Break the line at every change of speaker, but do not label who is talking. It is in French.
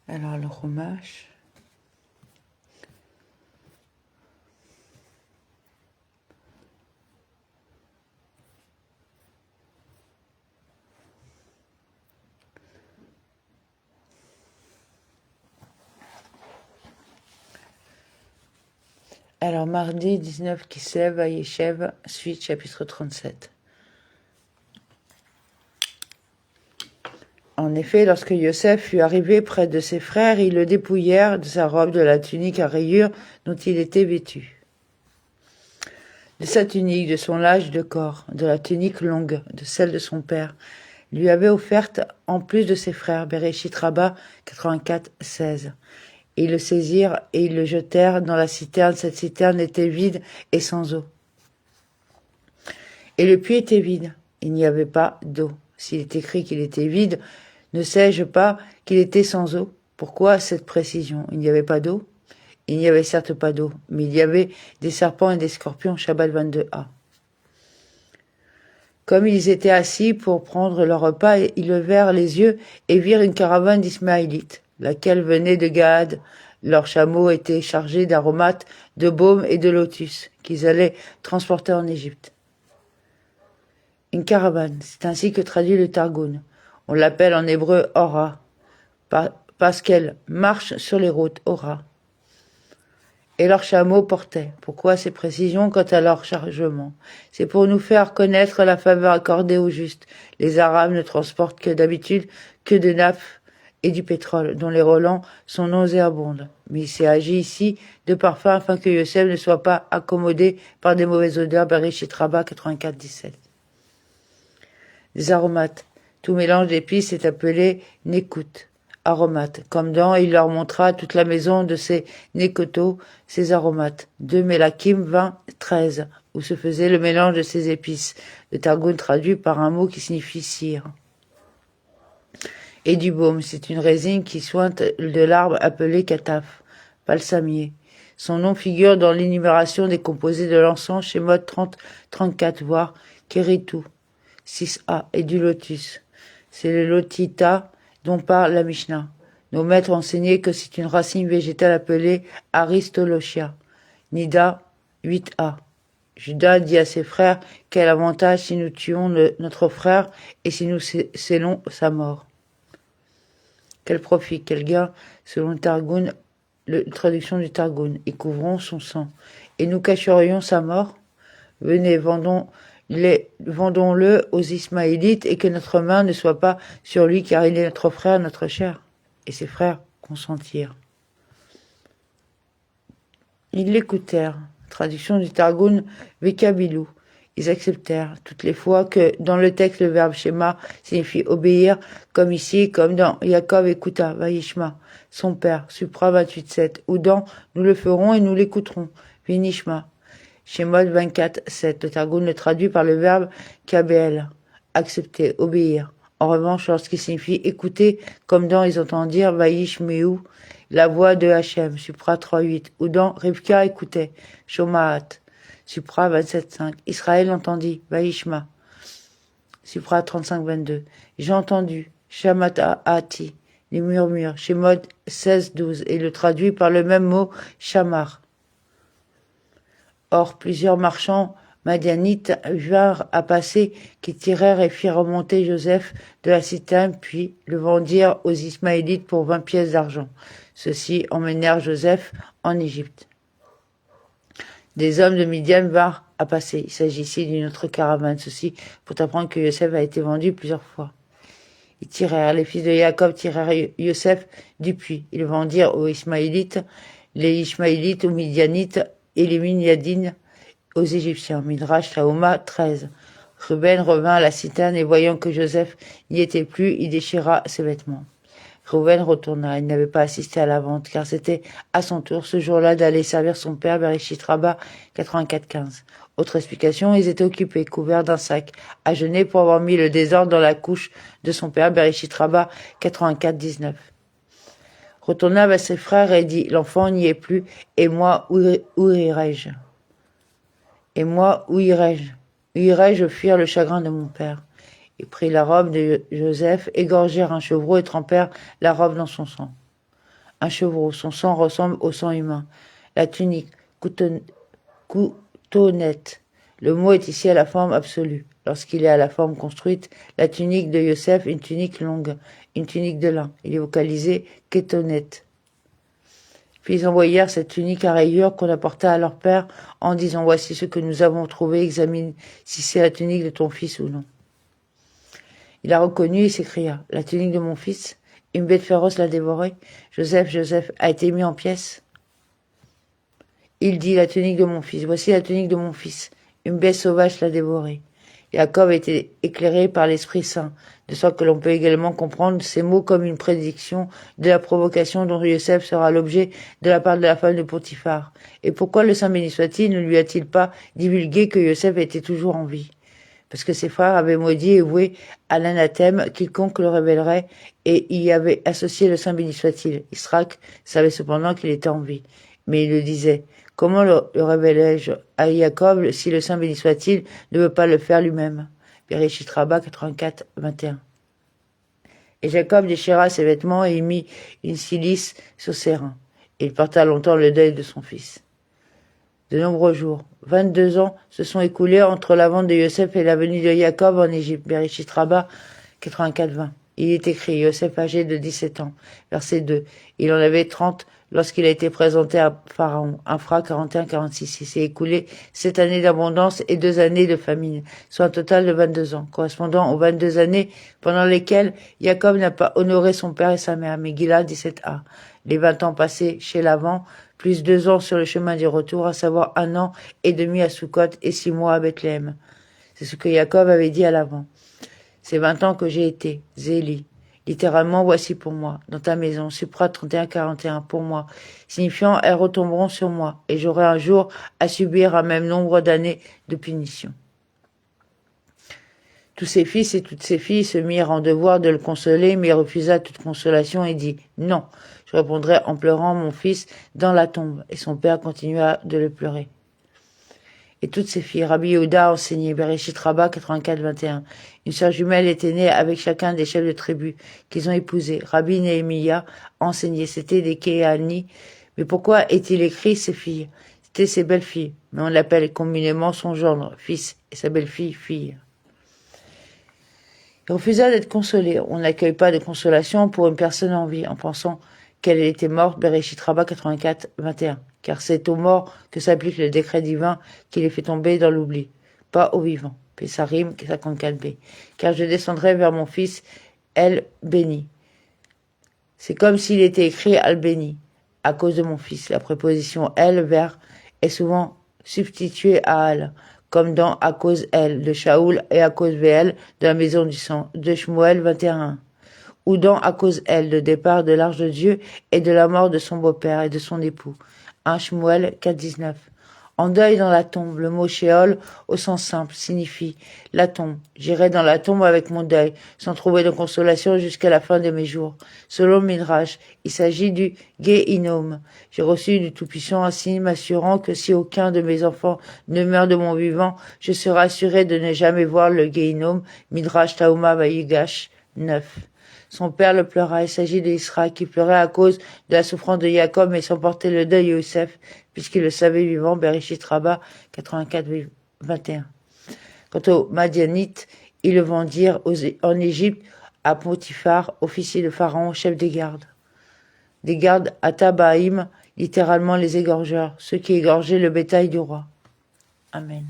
Alors le Chumash. Alors mardi 19 Kislev à Yeshev, suite chapitre 37. En effet, lorsque Yosef fut arrivé près de ses frères, ils le dépouillèrent de sa robe, de la tunique à rayures dont il était vêtu, de sa tunique, de son linge de corps, de la tunique longue, de celle de son père, lui avait offerte en plus de ses frères. Bereshit Rabba 84, 16. Et ils le saisirent et ils le jetèrent dans la citerne. Cette citerne était vide et sans eau. Et le puits était vide. Il n'y avait pas d'eau. S'il est écrit qu'il était vide, ne sais-je pas qu'il était sans eau? Pourquoi cette précision? Il n'y avait pas d'eau? Il n'y avait certes pas d'eau, mais il y avait des serpents et des scorpions. Shabbat 22a. Comme ils étaient assis pour prendre leur repas, ils levèrent les yeux et virent une caravane d'Ismaélites, laquelle venait de Gad. Leurs chameaux étaient chargés d'aromates, de baume et de lotus, qu'ils allaient transporter en Égypte. Une caravane, c'est ainsi que traduit le Targum. On l'appelle en hébreu Ora, parce qu'elle marche sur les routes, Ora. Et leurs chameaux portaient. Pourquoi ces précisions quant à leur chargement? C'est pour nous faire connaître la faveur accordée aux justes. Les Arabes ne transportent que d'habitude que de nappes et du pétrole, dont les relents sont nauséabondes. Mais il s'est agi ici de parfums afin que Yosef ne soit pas accommodé par des mauvaises odeurs. Bereshit Rabba 84, 17. Des aromates. Tout mélange d'épices est appelé nékout, aromates. Comme dans, il leur montra toute la maison de ces nékotos, ces aromates. 2 Mélakim 20, 13, où se faisait le mélange de ces épices. Le Targum traduit par un mot qui signifie cire. Et du baume, c'est une résine qui sointe de l'arbre appelé kataf, palsamier. Son nom figure dans l'énumération des composés de l'encens chez Mode 30, 34, voire Kéritou. 6a, et du lotus. C'est le lotita dont parle la Mishnah. Nos maîtres ont enseigné que c'est une racine végétale appelée Aristolochia. Nida 8a. Judas dit à ses frères, quel avantage si nous tuons notre frère et si nous scellons sa mort. Quel profit, quel gain, selon le Targum, la traduction du Targum. Ils couvrons son sang. Et nous cacherions sa mort? Venez, vendons-le aux Ismaélites et que notre main ne soit pas sur lui car il est notre frère, notre chair. Et ses frères consentirent. Ils l'écoutèrent. Traduction du Targum Vekabilou. Ils acceptèrent toutes les fois que dans le texte le verbe Shema signifie obéir, comme ici, comme dans Yaakov écouta, Vayishma, son père, Supra 28.7, ou dans nous le ferons et nous l'écouterons, Vinishma. Shemot 24, 7. Le Targum le traduit par le verbe kabel, accepter, obéir. En revanche, lorsqu'il signifie écouter, comme dans ils entendent dire Vaïsh Mehu, la voix de Hachem, Supra 3.8, ou dans Rivka écoutait, Shomaat, Supra 27.5. Israël entendit, Vaishma, Supra 35.22. J'ai entendu, Shamata Ati, les murmures, Shemot 16.12, et le traduit par le même mot, Shamar. Or, plusieurs marchands madianites vinrent à passer, qui tirèrent et firent remonter Joseph de la citerne, puis le vendirent aux Ismaélites pour 20 pièces d'argent. Ceux-ci emmenèrent Joseph en Égypte. Des hommes de Midian vinrent à passer. Il s'agit ici d'une autre caravane. Ceci pour t'apprendre que Joseph a été vendu plusieurs fois. Ils tirèrent, les fils de Jacob tirèrent Joseph du puits. Ils le vendirent aux Ismaélites, les Ishmaélites aux Midianites, et les Minyadines aux Égyptiens. Midrash Taoma 13. Ruben revint à la citerne et voyant que Joseph n'y était plus, il déchira ses vêtements. Ruben retourna. Il n'avait pas assisté à la vente, car c'était à son tour ce jour-là d'aller servir son père, Bereshit Rabba 84-15. Autre explication, ils étaient occupés, couverts d'un sac, à jeûner pour avoir mis le désordre dans la couche de son père, Bereshit Rabba 84-19. Retourna vers ses frères et dit, l'enfant n'y est plus, et moi, où irai-je? Et moi, où irai-je? Où irai-je fuir le chagrin de mon père? Ils prirent la robe de Joseph, égorgèrent un chevreau et trempèrent la robe dans son sang. un chevreau. Son sang ressemble au sang humain. La tunique, coutonnette. Le mot est ici à la forme absolue. Lorsqu'il est à la forme construite, la tunique de Yosef, une tunique longue, une tunique de lin. Il est vocalisé kétonnette. Puis ils envoyèrent cette tunique à rayures qu'on apporta à leur père en disant « Voici ce que nous avons trouvé, examine si c'est la tunique de ton fils ou non. » Il la reconnut et s'écria « La tunique de mon fils, une bête féroce l'a dévorée. Joseph a été mis en pièces. » Il dit « La tunique de mon fils, voici la tunique de mon fils, une bête sauvage l'a dévorée. » Jacob était éclairé par l'Esprit Saint, de sorte que l'on peut également comprendre ces mots comme une prédiction de la provocation dont Yosef sera l'objet de la part de la femme de Potiphar. Et pourquoi le Saint béni soit-il ne lui a-t-il pas divulgué que Yosef était toujours en vie? Parce que ses frères avaient maudit et voué à l'anathème quiconque le révélerait, et y avait associé le Saint béni soit-il. Israël savait cependant qu'il était en vie, mais il le disait. Comment le révélai-je à Jacob si le Saint béni soit-il ne veut pas le faire lui-même? Bereshit Rabba 84, 21. Et Jacob déchira ses vêtements et y mit une cilice sur ses reins. Il porta longtemps le deuil de son fils. De nombreux jours, 22 ans, se sont écoulés entre la vente de Yosef et la venue de Jacob en Égypte. Bereshit Rabba 84, 20. Il est écrit, Yosef âgé de 17 ans, verset 2. Il en avait 30 lorsqu'il a été présenté à Pharaon. Infra 41-46. Il s'est écoulé 7 années d'abondance et 2 années de famine, soit un total de 22 ans, correspondant aux 22 années pendant lesquelles Jacob n'a pas honoré son père et sa mère. Megillah 17a. Les 20 ans passés chez Laban, plus 2 ans sur le chemin du retour, à savoir 1 an et demi à Sukkot et 6 mois à Bethléem. C'est ce que Jacob avait dit à Laban. C'est 20 ans que j'ai été, Zélie. Littéralement, voici pour moi, dans ta maison, Supra 31-41, pour moi, signifiant elles retomberont sur moi, et j'aurai un jour à subir un même nombre d'années de punition. Tous ses fils et toutes ses filles se mirent en devoir de le consoler, mais il refusa toute consolation et dit « Non, je répondrai en pleurant mon fils dans la tombe. » Et son père continua de le pleurer. Et toutes ses filles, Rabbi Yehuda a enseigné, Bereshit Rabba 84-21. Une sœur jumelle était née avec chacun des chefs de tribu qu'ils ont épousés. Rabbi Nehemiah a enseigné, c'était des Kéani. Mais pourquoi est-il écrit ses filles? C'était ses belles-filles, mais on l'appelle communément son gendre, fils, et sa belle-fille, fille. Il refusa d'être consolé. On n'accueille pas de consolation pour une personne en vie en pensant qu'elle était morte, Bereshit Rabba 84-21. Car c'est aux morts que s'applique le décret divin qui les fait tomber dans l'oubli, pas aux vivants. Pesarim 54b. Car je descendrai vers mon fils, El béni. C'est comme s'il était écrit Al béni, à cause de mon fils. La préposition El vers est souvent substituée à Al, comme dans à cause El de Shaoul et à cause Véel de la maison du sang, de Shmuel 21. Ou dans à cause Elle, le départ de l'arche de Dieu et de la mort de son beau-père et de son époux. 1 Shmuel 4,19. En deuil dans la tombe, le mot Sheol, au sens simple, signifie la tombe. J'irai dans la tombe avec mon deuil, sans trouver de consolation jusqu'à la fin de mes jours. Selon le Midrash, il s'agit du Gehinom. J'ai reçu du Tout-Puissant un signe m'assurant que si aucun de mes enfants ne meurt de mon vivant, je serai assuré de ne jamais voir le Gehinom. Midrash Tauma Vayigash 9. Son père le pleura. Il s'agit d'Israël qui pleurait à cause de la souffrance de Jacob et sans porter le deuil de Yosef, puisqu'il le savait vivant, Bereshit Rabba 84-21. Quant aux Madianites, ils le vendirent en Égypte à Potiphar, officier de Pharaon, chef des gardes. Des gardes à Tabaïm, littéralement les égorgeurs, ceux qui égorgeaient le bétail du roi. Amen.